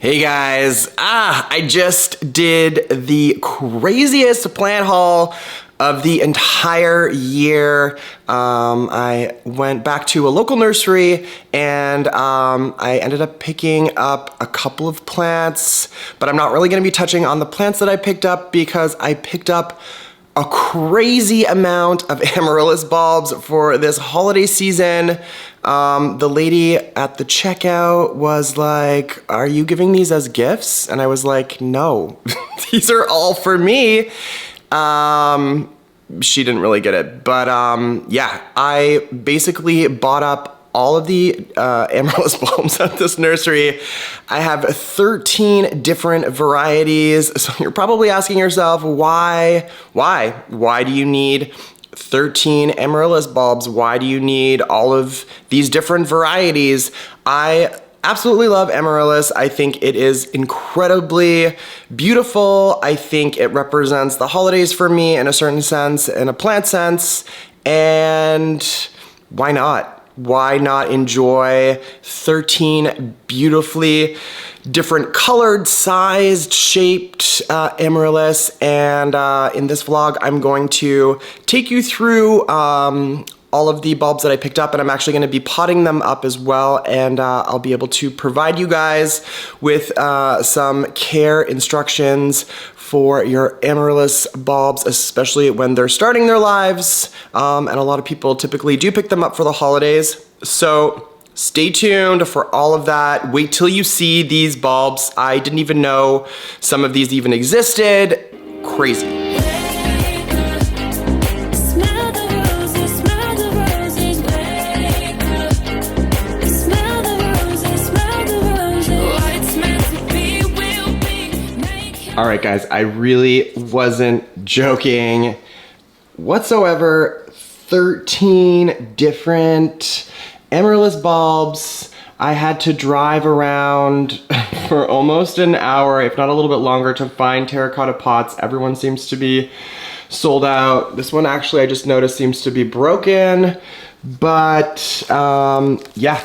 Hey guys, I just did the craziest plant haul of the entire year. I went back to a local nursery and I ended up picking up a couple of plants, but I'm not really gonna be touching on the plants that I picked up because I picked up a crazy amount of amaryllis bulbs for this holiday season. The lady at the checkout was like, "Are you giving these as gifts?" And I was like, "No, these are all for me." She didn't really get it, but yeah, I basically bought up all of the amaryllis bulbs at this nursery. I have 13 different varieties. So you're probably asking yourself, why do you need 13 amaryllis bulbs? Why do you need all of these different varieties? I absolutely love amaryllis. I think it is incredibly beautiful. I think it represents the holidays for me in a certain sense, in a plant sense, and why not? Why not enjoy 13 beautifully different colored, sized, shaped amaryllis? And in this vlog, I'm going to take you through all of the bulbs that I picked up, and I'm actually gonna be potting them up as well, and I'll be able to provide you guys with some care instructions for your amaryllis bulbs, especially when they're starting their lives, and a lot of people typically do pick them up for the holidays. So stay tuned for all of that. Wait till you see these bulbs. I didn't even know some of these even existed. Crazy. All right, guys, I really wasn't joking whatsoever. 13 different amaryllis bulbs. I had to drive around for almost an hour, if not a little bit longer, to find terracotta pots. Everyone seems to be sold out. This one actually I just noticed seems to be broken, but yeah.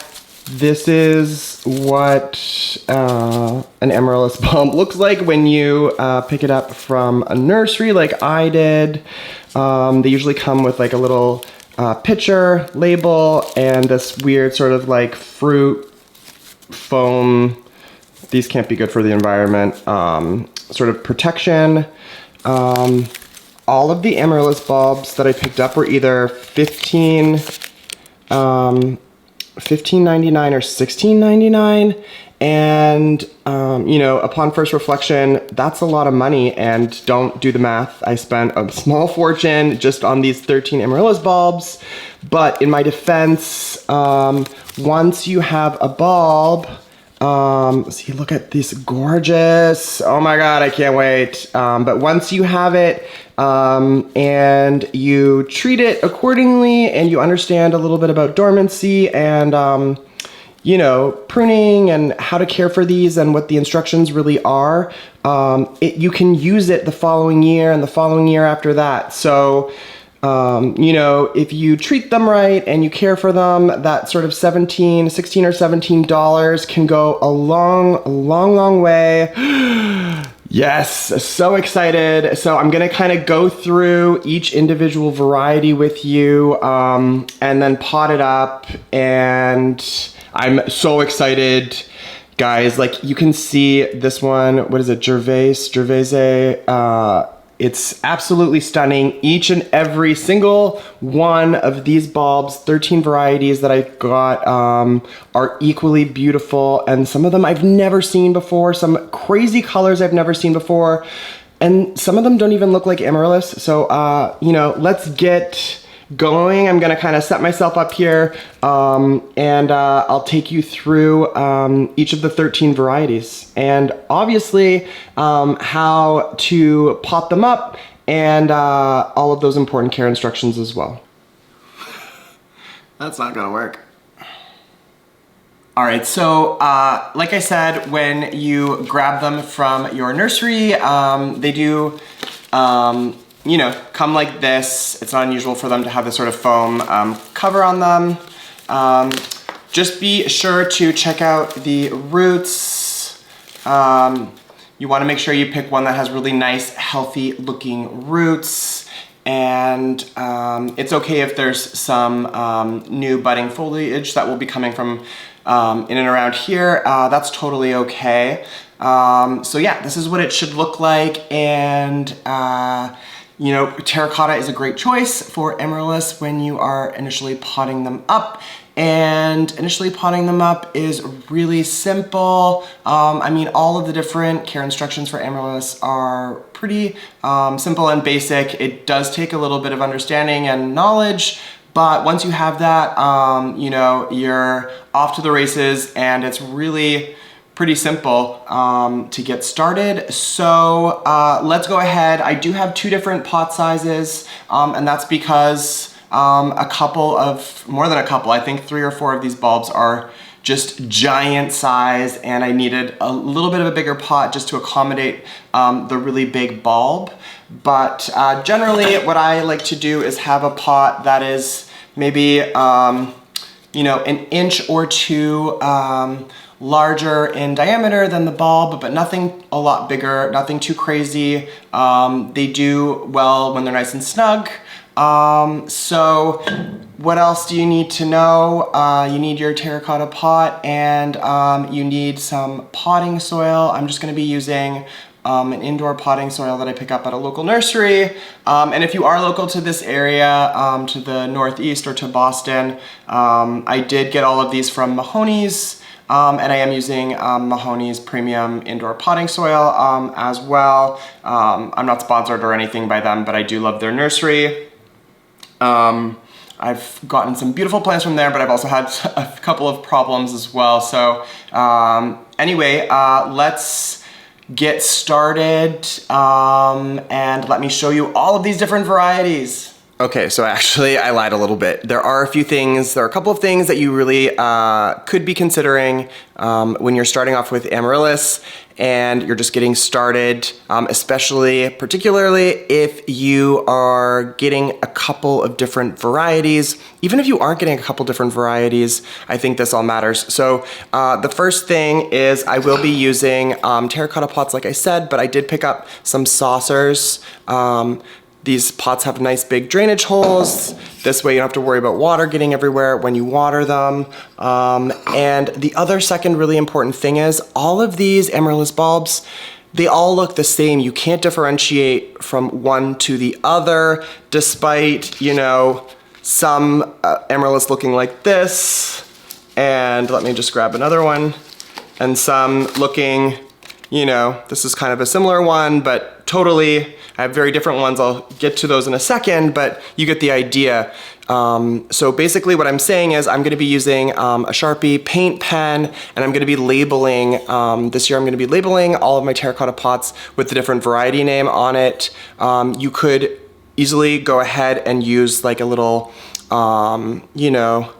This is what an amaryllis bulb looks like when you pick it up from a nursery like I did. They usually come with like a little pitcher label and this weird sort of like fruit foam. These can't be good for the environment. Sort of protection. All of the amaryllis bulbs that I picked up were either $15.99 or $16.99, and you know, upon first reflection, that's a lot of money, and don't do the math. I spent a small fortune just on these 13 amaryllis bulbs, but in my defense, once you have a bulb, see, look at this gorgeous, oh my god, I can't wait, but once you have it, and you treat it accordingly, and you understand a little bit about dormancy and, you know, pruning and how to care for these and what the instructions really are, you can use it the following year and the following year after that. So, you know, if you treat them right and you care for them, that sort of $16 or $17 can go a long way. Yes, so excited. So I'm gonna kind of go through each individual variety with you and then pot it up, and I'm so excited. Guys, like you can see this one, what is it, Gervais, it's absolutely stunning. Each and every single one of these bulbs, 13 varieties that I got, are equally beautiful, and some of them I've never seen before, some crazy colors I've never seen before, and some of them don't even look like amaryllis. So, you know, let's get going. I'm gonna kind of set myself up here, and I'll take you through each of the 13 varieties, and obviously how to pot them up, and all of those important care instructions as well. That's not gonna work. All right, so like I said, when you grab them from your nursery, they do you know, come like this. It's not unusual for them to have this sort of foam cover on them. Just be sure to check out the roots. You want to make sure you pick one that has really nice, healthy looking roots. And it's okay if there's some new budding foliage that will be coming from in and around here. That's totally okay. So yeah, this is what it should look like. And you know, terracotta is a great choice for amaryllis when you are initially potting them up. And initially potting them up is really simple. I mean, all of the different care instructions for amaryllis are pretty simple and basic. It does take a little bit of understanding and knowledge, but once you have that, you know, you're off to the races, and it's really pretty simple to get started. So let's go ahead. I do have two different pot sizes, and that's because more than a couple, I think 3 or 4 of these bulbs are just giant size, and I needed a little bit of a bigger pot just to accommodate the really big bulb. But generally what I like to do is have a pot that is maybe, you know, an inch or 2 larger in diameter than the bulb, but nothing a lot bigger, nothing too crazy. They do well when they're nice and snug. So what else do you need to know? You need your terracotta pot, and you need some potting soil. I'm just going to be using an indoor potting soil that I pick up at a local nursery. And if you are local to this area, to the Northeast or to Boston, I did get all of these from Mahoney's. And I am using Mahoney's premium indoor potting soil as well. I'm not sponsored or anything by them, but I do love their nursery. I've gotten some beautiful plants from there, but I've also had a couple of problems as well. So anyway, let's get started, and let me show you all of these different varieties. Okay, so actually I lied a little bit. There are a couple of things that you really could be considering when you're starting off with amaryllis and you're just getting started, particularly if you are getting a couple of different varieties. Even if you aren't getting a couple different varieties, I think this all matters. So the first thing is I will be using terracotta pots, like I said, but I did pick up some saucers. These pots have nice big drainage holes. This way you don't have to worry about water getting everywhere when you water them. And the other second really important thing is all of these amaryllis bulbs, they all look the same. You can't differentiate from one to the other, despite, you know, some amaryllis looking like this. And let me just grab another one. And some looking, you know, this is kind of a similar one, but totally, I have very different ones. I'll get to those in a second, but you get the idea. So basically what I'm saying is I'm gonna be using a Sharpie paint pen, and I'm gonna be labeling, this year I'm gonna be labeling all of my terracotta pots with the different variety name on it. You could easily go ahead and use like a little, you know,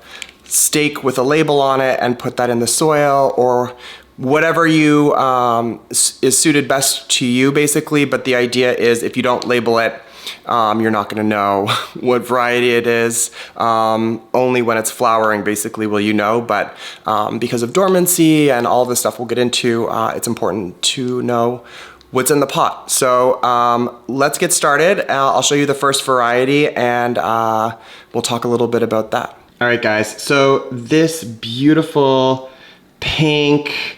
stake with a label on it and put that in the soil, or whatever you is suited best to you, basically. But the idea is if you don't label it, you're not going to know what variety it is. Only when it's flowering, basically, will you know. But because of dormancy and all the stuff we'll get into, it's important to know what's in the pot. So let's get started. I'll show you the first variety, and we'll talk a little bit about that. All right, guys. So this beautiful pink,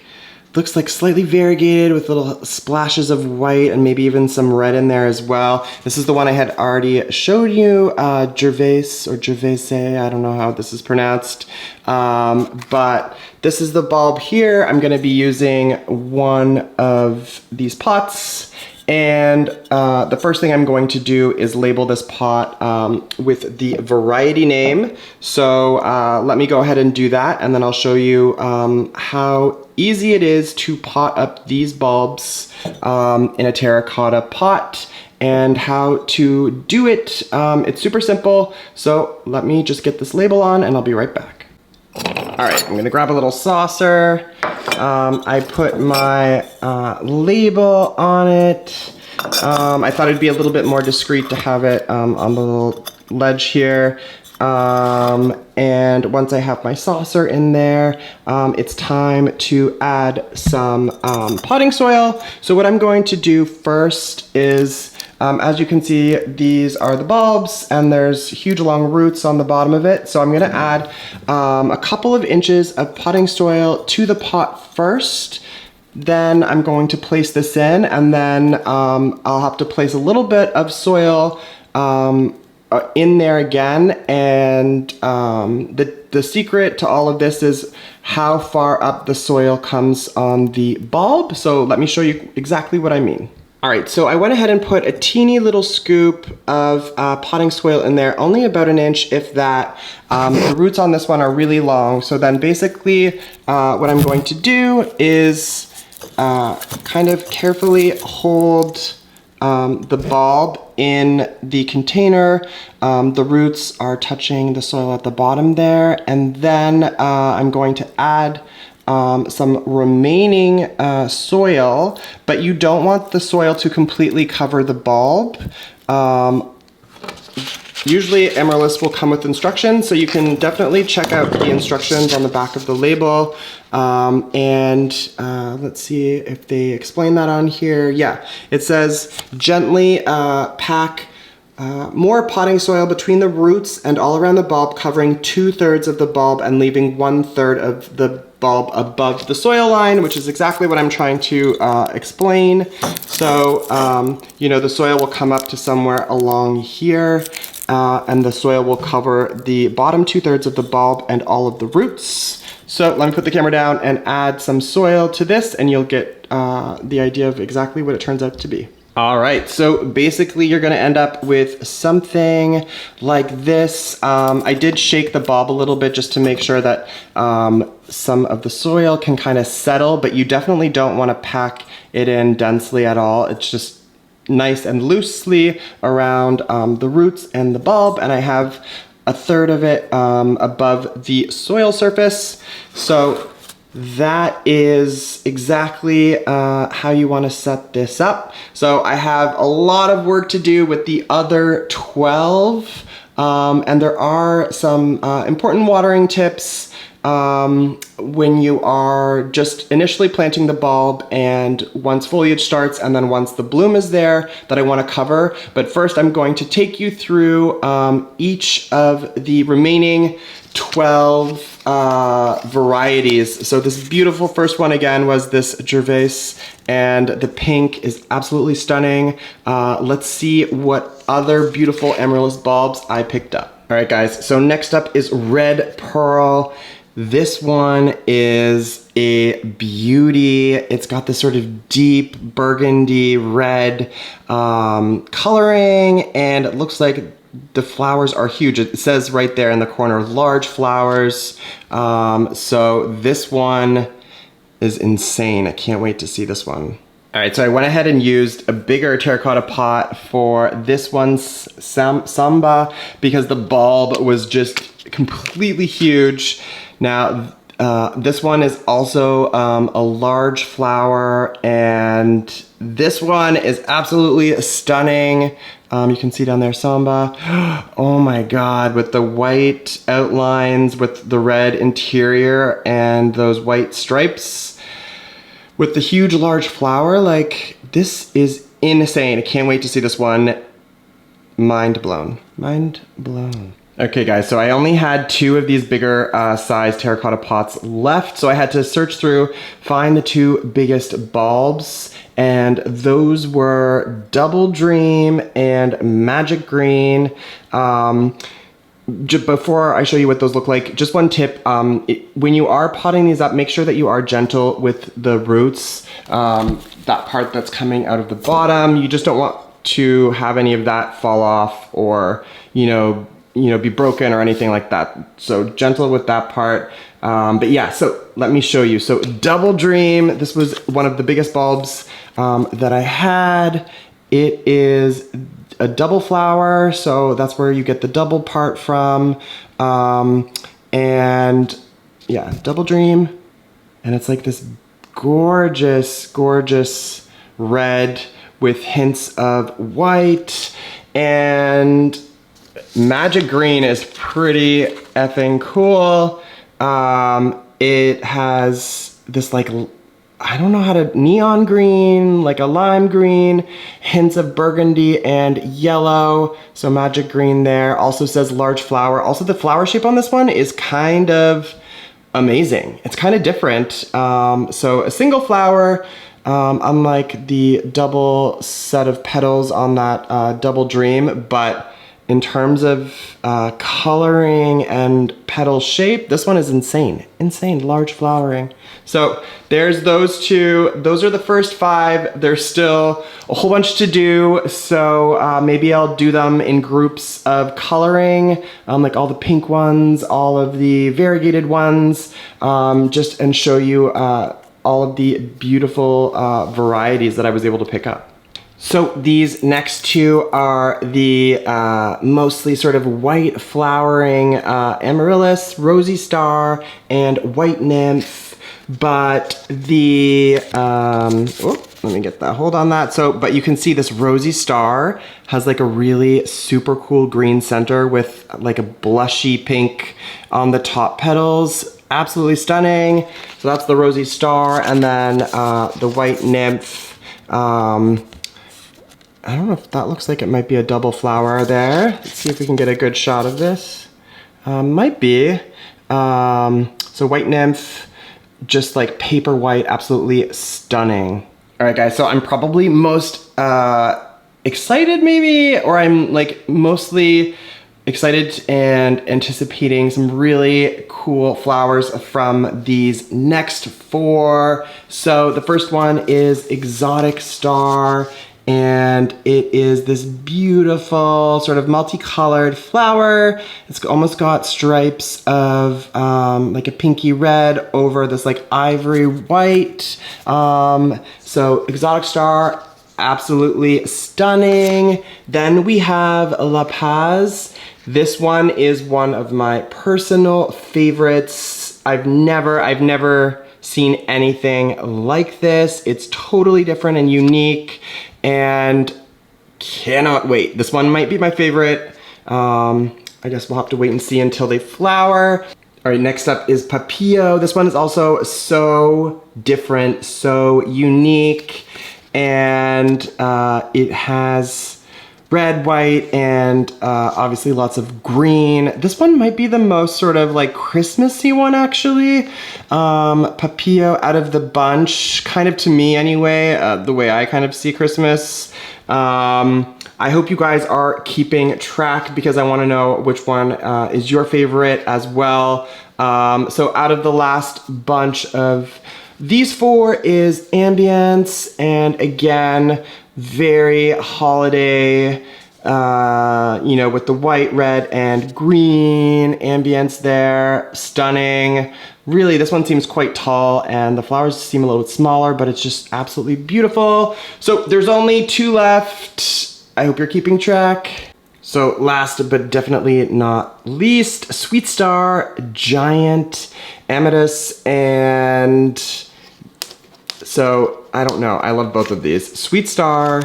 looks like slightly variegated with little splashes of white and maybe even some red in there as well. This is the one I had already showed you, Gervais or Gervais, I don't know how this is pronounced. But this is the bulb here. I'm gonna be using one of these pots, and the first thing I'm going to do is label this pot with the variety name. So let me go ahead and do that, and then I'll show you how easy it is to pot up these bulbs in a terracotta pot, and how to do it. It's super simple. So let me just get this label on, and I'll be right back. All right, I'm gonna grab a little saucer. I put my label on it. I thought it'd be a little bit more discreet to have it on the little ledge here. And once I have my saucer in there, it's time to add some potting soil. So what I'm going to do first is, as you can see, these are the bulbs and there's huge long roots on the bottom of it. So I'm gonna add a couple of inches of potting soil to the pot first. Then I'm going to place this in, and then I'll have to place a little bit of soil in there again. And the secret to all of this is how far up the soil comes on the bulb. So let me show you exactly what I mean. All right, so I went ahead and put a teeny little scoop of potting soil in there, only about an inch, if that. The roots on this one are really long. So then basically what I'm going to do is kind of carefully hold the bulb in the container. The roots are touching the soil at the bottom there. And then I'm going to add some remaining soil, but you don't want the soil to completely cover the bulb. Usually Amaryllis will come with instructions, so you can definitely check out the instructions on the back of the label. Let's see if they explain that on here. Yeah, it says gently pack more potting soil between the roots and all around the bulb, covering 2/3 of the bulb and leaving 1/3 of the bulb above the soil line, which is exactly what I'm trying to explain. So, you know, the soil will come up to somewhere along here, and the soil will cover the bottom 2/3 of the bulb and all of the roots. So let me put the camera down and add some soil to this, and you'll get the idea of exactly what it turns out to be. All right, so basically you're gonna end up with something like this. I did shake the bulb a little bit just to make sure that some of the soil can kind of settle, but you definitely don't wanna pack it in densely at all. It's just nice and loosely around the roots and the bulb, and I have 1/3 of it above the soil surface. So that is exactly how you want to set this up. So I have a lot of work to do with the other 12, and there are some important watering tips when you are just initially planting the bulb, and once foliage starts, and then once the bloom is there, that I want to cover. But first I'm going to take you through each of the remaining 12 varieties. So this beautiful first one again was this Gervais, and the pink is absolutely stunning. Let's see what other beautiful Amaryllis bulbs I picked up. All right guys, so next up is Red Pearl. This one is a beauty. It's got this sort of deep burgundy red coloring, and it looks like the flowers are huge. It says right there in the corner, large flowers. So this one is insane. I can't wait to see this one. All right, so I went ahead and used a bigger terracotta pot for this one's Samba because the bulb was just completely huge. Now, this one is also a large flower, and this one is absolutely stunning. You can see down there, Samba. Oh my God, with the white outlines, with the red interior, and those white stripes, with the huge large flower, like, this is insane. I can't wait to see this one. Mind blown, mind blown. Okay guys, so I only had 2 of these bigger size terracotta pots left, so I had to search through, find the 2 biggest bulbs, and those were Double Dream and Magic Green. Before I show you what those look like, just one tip, when you are potting these up, make sure that you are gentle with the roots, that part that's coming out of the bottom. You just don't want to have any of that fall off or, you know, be broken or anything like that. So gentle with that part. But yeah, so let me show you. So Double Dream, this was one of the biggest bulbs that I had. It is a double flower, so that's where you get the double part from. And yeah, Double Dream. And it's like this gorgeous, gorgeous red with hints of white. And Magic green is pretty effing cool. It has this like, I don't know how to, neon green, like a lime green, hints of burgundy and yellow. So magic green there. Also says large flower. Also the flower shape on this one is kind of amazing. It's kind of different. So a single flower, unlike the double set of petals on that double dream, but in terms of coloring and petal shape, this one is insane. Insane, large flowering. So there's those two. Those are the first 5. There's still a whole bunch to do. So maybe I'll do them in groups of coloring, like all the pink ones, all of the variegated ones, just and show you all of the beautiful varieties that I was able to pick up. So these next 2 are the mostly sort of white flowering Amaryllis, Rosy Star, and White Nymph. But the, let me get that, hold on that. So, but you can see this Rosy Star has like a really super cool green center with like a blushy pink on the top petals. Absolutely stunning. So that's the Rosy Star, and then the White Nymph. I don't know if that looks like it might be a double flower there. Let's see if we can get a good shot of this. Might be. So White Nymph, just like paper white, absolutely stunning. All right, guys, so I'm probably most excited maybe, or I'm like mostly excited and anticipating some really cool flowers from these next 4. So the first one is Exotic Star, and it is this beautiful sort of multicolored flower. It's almost got stripes of like a pinky red over this like ivory white. So Exotic Star, absolutely stunning. Then we have La Paz. This one is one of my personal favorites. I've never seen anything like this. It's totally different and unique, and cannot wait. This one might be my favorite. I guess we'll have to wait and see until they flower. All right, next up is PAPILIO. This one is also so different, so unique, and it has red, white, and obviously lots of green. This one might be the most sort of like Christmassy one, actually. PAPILIO out of the bunch, kind of to me anyway, the way I kind of see Christmas. I hope you guys are keeping track because I want to know which one is your favorite as well. So out of the last bunch of these 4 is Ambience, and again, very holiday, you know, with the white, red, and green ambience there. Stunning. Really, this one seems quite tall, and the flowers seem a little bit smaller, but it's just absolutely beautiful. So there's only 2 left. I hope you're keeping track. So last but definitely not least, Sweet Star, Giant, Amadeus, and so I don't know. I love both of these. Sweet Star,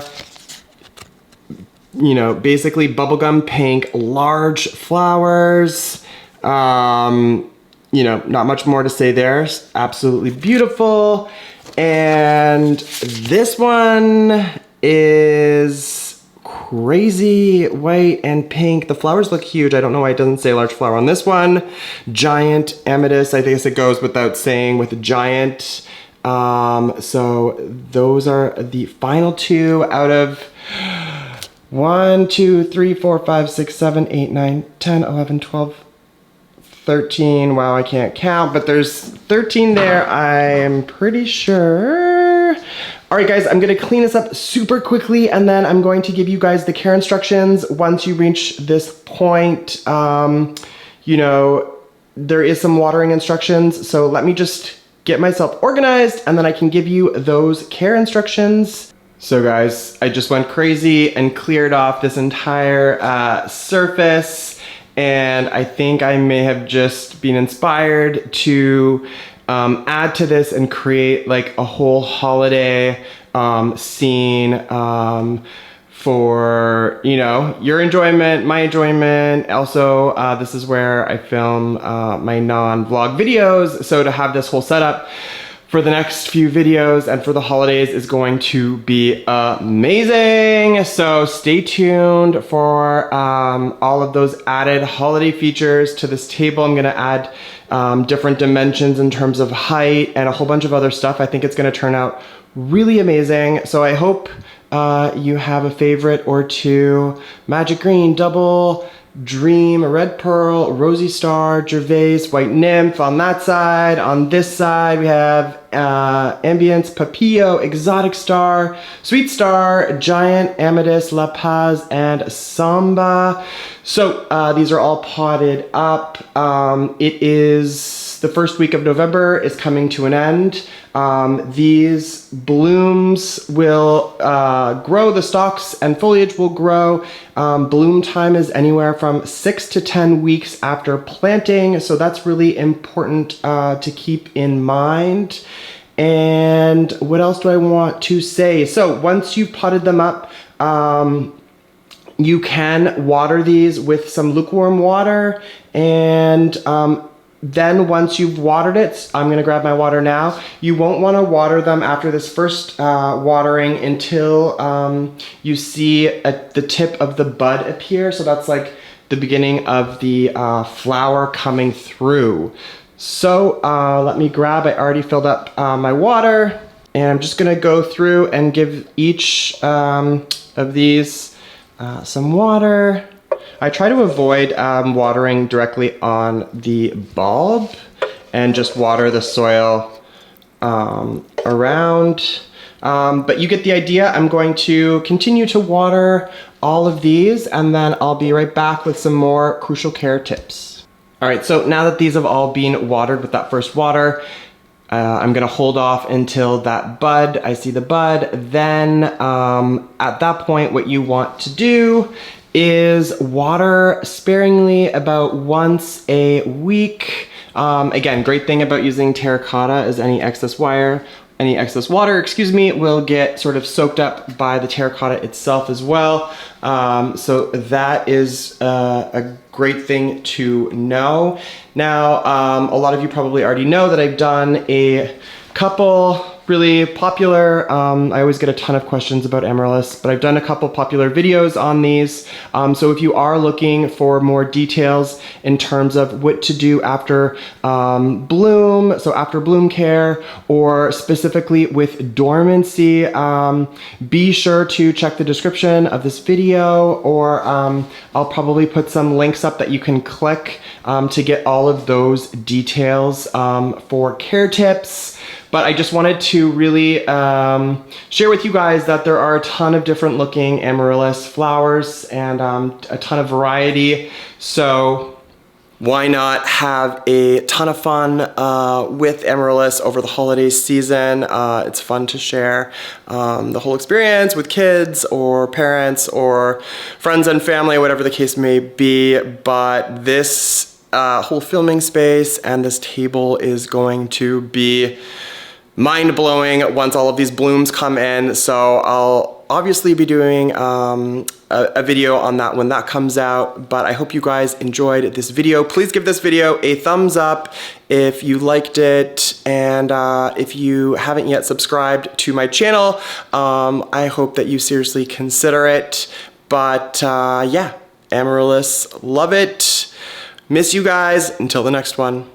you know, basically bubblegum pink, large flowers. You know, not much more to say there. Absolutely beautiful. And this one is crazy white and pink. The flowers look huge. I don't know why it doesn't say large flower on this one. Giant Amadeus, I guess it goes without saying with giant. So those are the final 2 out of 1, 2, 3, 4, 5, 6, 7, 8, 9, 10, 11, 12, 13. Wow, I can't count, but there's 13 there, I'm pretty sure. All right, guys, I'm gonna clean this up super quickly, and then I'm going to give you guys the care instructions once you reach this point. You know, there is some watering instructions, so let me just get myself organized, and then I can give you those care instructions. So guys, I just went crazy and cleared off this entire surface, and I think I may have just been inspired to add to this and create like a whole holiday scene for, you know, your enjoyment, my enjoyment. Also, this is where I film my non-vlog videos. So to have this whole setup for the next few videos and for the holidays is going to be amazing. So stay tuned for all of those added holiday features to this table. I'm gonna add different dimensions in terms of height and a whole bunch of other stuff. I think it's gonna turn out really amazing. So I hope you have a favorite or two. Magic Green, Double, Dream, Red Pearl, Rosy Star, Gervais, White Nymph on that side. On this side we have Ambience, PAPILIO, Exotic Star, Sweet Star, Giant, AMADEUS, La Paz, and Samba. So these are all potted up. It is the first week of November is coming to an end. These blooms will grow, the stalks and foliage will grow. Bloom time is anywhere from 6 to 10 weeks after planting, so that's really important to keep in mind. And what else do I want to say? So once you've potted them up, you can water these with some lukewarm water, and then once you've watered it, I'm gonna grab my water now. You won't wanna water them after this first watering until you see the tip of the bud appear. So that's like the beginning of the flower coming through. So let me grab, I already filled up my water, and I'm just gonna go through and give each of these some water. I try to avoid watering directly on the bulb and just water the soil around. But you get the idea. I'm going to continue to water all of these, and then I'll be right back with some more crucial care tips. All right, so now that these have all been watered with that first water, I'm gonna hold off until that bud, I see the bud. Then at that point, what you want to do is water sparingly about once a week. Again, great thing about using terracotta is any excess water, excuse me, will get sort of soaked up by the terracotta itself as well. So that is a great thing to know. Now, a lot of you probably already know that I've done a couple really popular, I always get a ton of questions about Amaryllis, but I've done a couple popular videos on these. So if you are looking for more details in terms of what to do after bloom, so after bloom care, or specifically with dormancy, be sure to check the description of this video, or I'll probably put some links up that you can click to get all of those details for care tips. But I just wanted to really share with you guys that there are a ton of different looking amaryllis flowers and a ton of variety. So why not have a ton of fun with amaryllis over the holiday season? It's fun to share the whole experience with kids or parents or friends and family, whatever the case may be. But this whole filming space and this table is going to be mind-blowing once all of these blooms come in. So I'll obviously be doing a video on that when that comes out, but I hope you guys enjoyed this video. Please give this video a thumbs up if you liked it, and if you haven't yet subscribed to my channel, I hope that you seriously consider it. But yeah, Amaryllis, love it. Miss you guys. Until the next one.